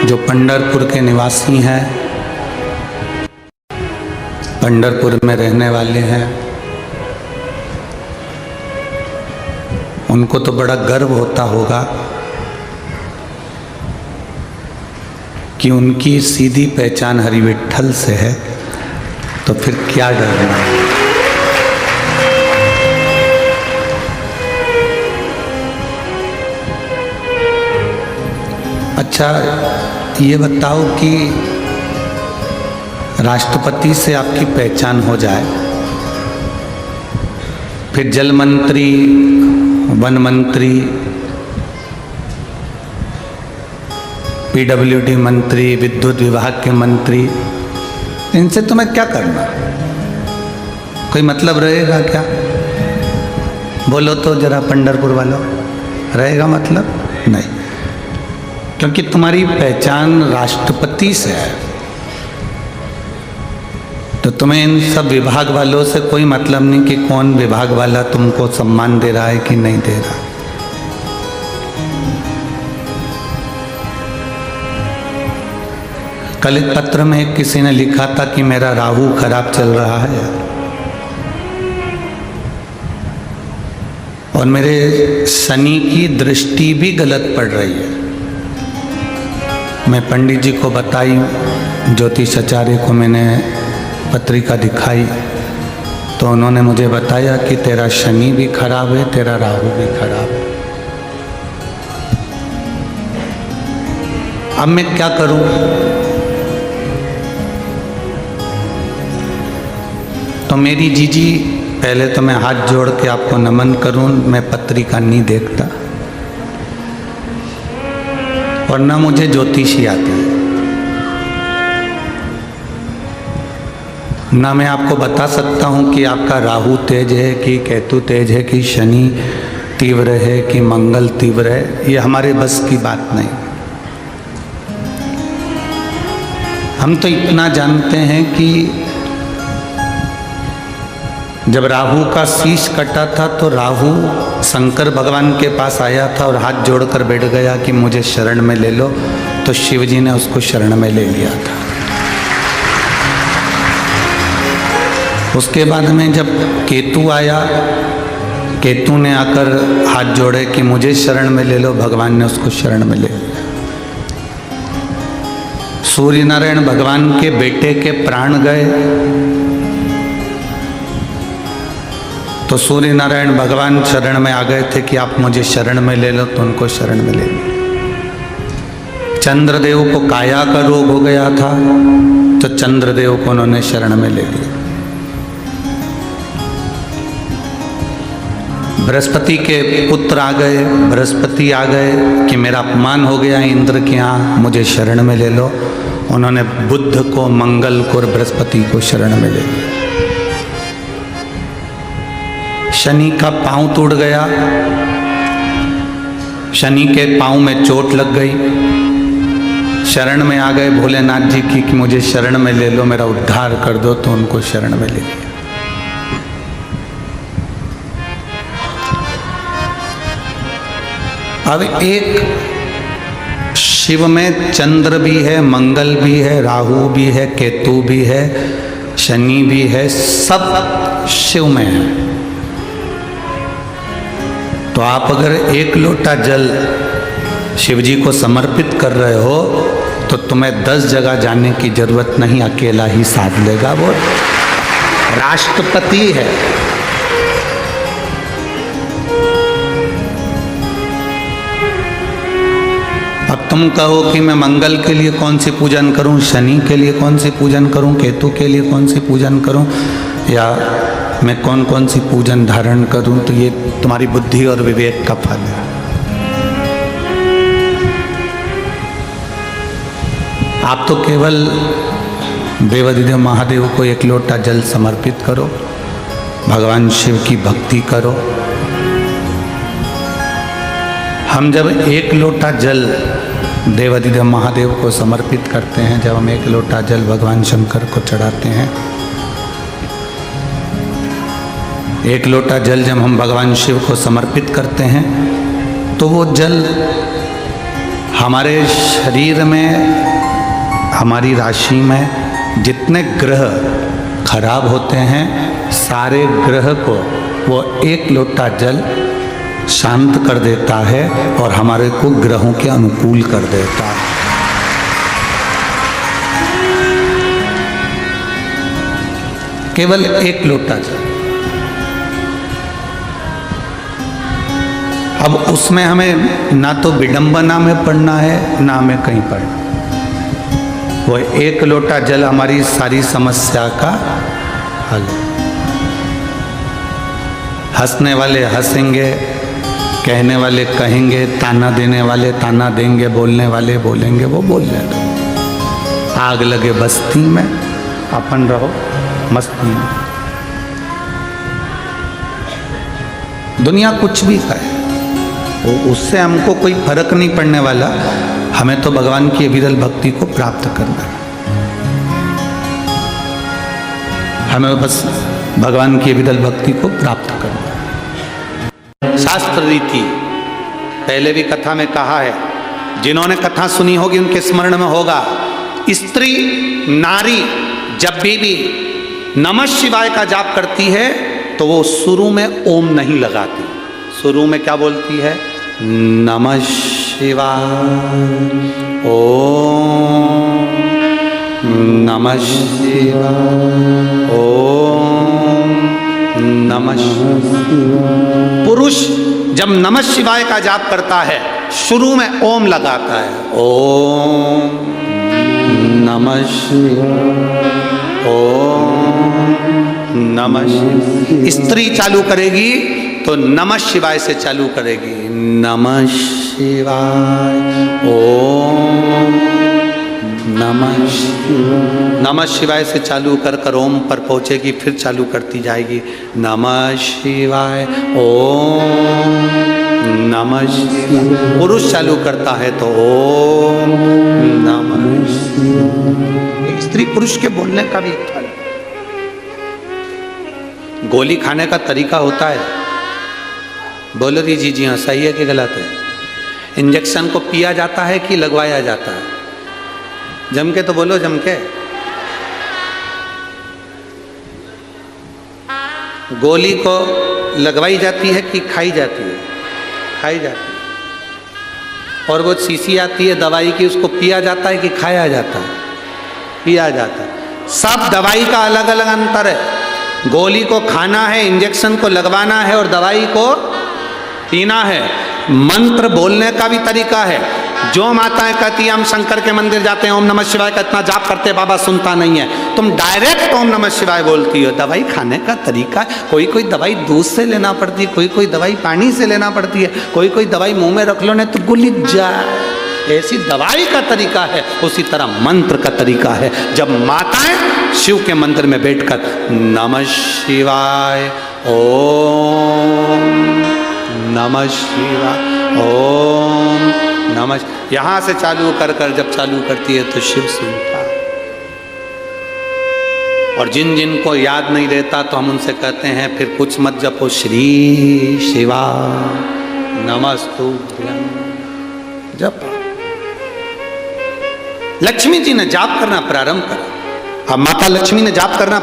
जो पंढरपुर के निवासी हैं, पंढरपुर में रहने वाले हैं, उनको तो बड़ा गर्व होता होगा कि उनकी सीधी पहचान हरि विट्ठल से है, तो फिर क्या डरना। अच्छा, ये बताओ कि राष्ट्रपति से आपकी पहचान हो जाए, फिर जल मंत्री, वन मंत्री, पीडब्ल्यूडी मंत्री, विद्युत विभाग के मंत्री, इनसे तुम्हें क्या करना? कोई मतलब रहेगा क्या? बोलो तो जरा पंढरपुर वालों, रहेगा मतलब? नहीं, क्योंकि तुम्हारी पहचान राष्ट्रपति से है, तो तुम्हें इन सब विभाग वालों से कोई मतलब नहीं कि कौन विभाग वाला तुमको सम्मान दे रहा है कि नहीं दे रहा। कल एक पत्र में किसी ने लिखा था कि मेरा राहु खराब चल रहा है और मेरे शनि की दृष्टि भी गलत पड़ रही है। मैं पंडित जी को बताई, ज्योतिष आचार्य को मैंने पत्रिका दिखाई, तो उन्होंने मुझे बताया कि तेरा शनि भी खराब है, तेरा राहु भी खराब है। अब मैं क्या करूं? तो मेरी जीजी, पहले तो मैं हाथ जोड़ के आपको नमन करूं, मैं पत्रिका नहीं देखता और ना मुझे ज्योतिषी आती है, ना मैं आपको बता सकता हूं कि आपका राहु तेज है कि केतु तेज है कि शनि तीव्र है कि मंगल तीव्र है, ये हमारे बस की बात नहीं। हम तो इतना जानते हैं कि जब राहु का शीश कटा था तो राहु शंकर भगवान के पास आया था और हाथ जोड़कर बैठ गया कि मुझे शरण में ले लो, तो शिव जी ने उसको शरण में ले लिया था। उसके बाद में जब केतु आया, केतु ने आकर हाथ जोड़े कि मुझे शरण में ले लो, भगवान ने उसको शरण में ले लिया। सूर्य नारायण भगवान के बेटे के प्राण गए तो सूर्य नारायण भगवान शरण में आ गए थे कि आप मुझे शरण में ले लो, तो उनको शरण में ले लिया। चंद्रदेव को काया का रोग हो गया था, तो चंद्रदेव को उन्होंने शरण में ले लिया। बृहस्पति के पुत्र आ गए, बृहस्पति आ गए कि मेरा अपमान हो गया इंद्र के यहाँ, मुझे शरण में ले लो, उन्होंने बुध को, मंगल को और बृहस्पति को शरण में ले लिया। शनि का पांव टूट गया, शनि के पांव में चोट लग गई, शरण में आ गए भोलेनाथ जी की कि मुझे शरण में ले लो, मेरा उद्धार कर दो, तो उनको शरण में ले लिया। अब एक शिव में चंद्र भी है, मंगल भी है, राहु भी है, केतु भी है, शनि भी है, सब शिव में है। तो आप अगर एक लोटा जल शिव जी को समर्पित कर रहे हो तो तुम्हें 10 जगह जाने की जरूरत नहीं, अकेला ही साध लेगा। वो राष्ट्रपति है। अब तुम कहो कि मैं मंगल के लिए कौन सी पूजन करूं, शनि के लिए कौन सी पूजन करूं, केतु के लिए कौन सी पूजन करूं, या मैं कौन कौन सी पूजन धारण करूं, तो ये तुम्हारी बुद्धि और विवेक का फल है। आप तो केवल देवाधिदेव महादेव को एक लोटा जल समर्पित करो, भगवान शिव की भक्ति करो। हम जब एक लोटा जल देवाधिदेव महादेव को समर्पित करते हैं, जब हम एक लोटा जल भगवान शंकर को चढ़ाते हैं, एक लोटा जल जब हम भगवान शिव को समर्पित करते हैं, तो वो जल हमारे शरीर में, हमारी राशि में जितने ग्रह खराब होते हैं, सारे ग्रह को वो एक लोटा जल शांत कर देता है और हमारे को ग्रहों के अनुकूल कर देता है। केवल एक लोटा जल। अब उसमें हमें ना तो विडंबना में पढ़ना है, ना हमें कहीं पढ़ना। वो एक लोटा जल हमारी सारी समस्या का हल है। हंसने वाले हंसेंगे, कहने वाले कहेंगे, ताना देने वाले ताना देंगे, बोलने वाले बोलेंगे, वो बोलने दो। आग लगे बस्ती में, अपन रहो मस्ती में। दुनिया कुछ भी कहे, उससे हमको कोई फर्क नहीं पड़ने वाला। हमें तो भगवान की विरल भक्ति को प्राप्त करना है। हमें बस भगवान की विरल भक्ति को प्राप्त करना है। शास्त्र रीति पहले भी कथा में कहा है, जिन्होंने कथा सुनी होगी उनके स्मरण में होगा। स्त्री नारी जब भी नमः शिवाय का जाप करती है तो वो शुरू में ओम नहीं लगाती। शुरू में क्या बोलती है? नमः शिवाय, ओम नमः शिवाय, ओम नमः शिवाय। पुरुष जब नमः शिवाय का जाप करता है शुरू में ओम लगाता है, ओम नमः शिवाय, ओम नमः शिवाय। स्त्री चालू करेगी तो नमः शिवाय से चालू करेगी, नमः शिवाय, ओम नमः शिवाय। नमः शिवाय से चालू कर कर ओम पर पहुंचेगी, फिर चालू करती जाएगी, नमः शिवाय, ओम नमः शिवाय। पुरुष चालू करता है तो ओम नमः शिवाय। स्त्री पुरुष के बोलने का भी फल। गोली खाने का तरीका होता है। बोलो जी जी हाँ, सही है कि गलत है? इंजेक्शन को पिया जाता है कि लगवाया जाता है? जम के तो बोलो, जम के। गोली को लगवाई जाती है कि खाई जाती है? खाई जाती है। और वो शीशी आती है दवाई की, उसको पिया जाता है कि खाया जाता है? पिया जाता है। सब दवाई का अलग अलग अंतर है। गोली को खाना है, इंजेक्शन को लगवाना है और दवाई को पीना है। मंत्र बोलने का भी तरीका है। जो माताएं कहती हैं हम शंकर के मंदिर जाते हैं, ओम नमः शिवाय का इतना जाप करते, बाबा सुनता नहीं है। तुम डायरेक्ट ओम नमः शिवाय बोलती हो। दवाई खाने का तरीका है। कोई कोई दवाई दूध से लेना पड़ती है, कोई कोई दवाई पानी से लेना पड़ती है, कोई कोई दवाई मुंह में रख लो नहीं तो गुलिक जाए। ऐसी दवाई का तरीका है, उसी तरह मंत्र का तरीका है। जब माताएं शिव के मंदिर में बैठकर नमः शिवाय, ओम नमः शिवाय, ओम नमः, यहां से चालू कर कर जब चालू करती है तो शिव सुनता है। और जिन जिन को याद नहीं रहता तो हम उनसे कहते हैं फिर कुछ मत जपो, श्री शिवा नमस्तुभ्यं जप। लक्ष्मी जी ने जाप करना प्रारंभ करा। अब माता लक्ष्मी ने जाप करना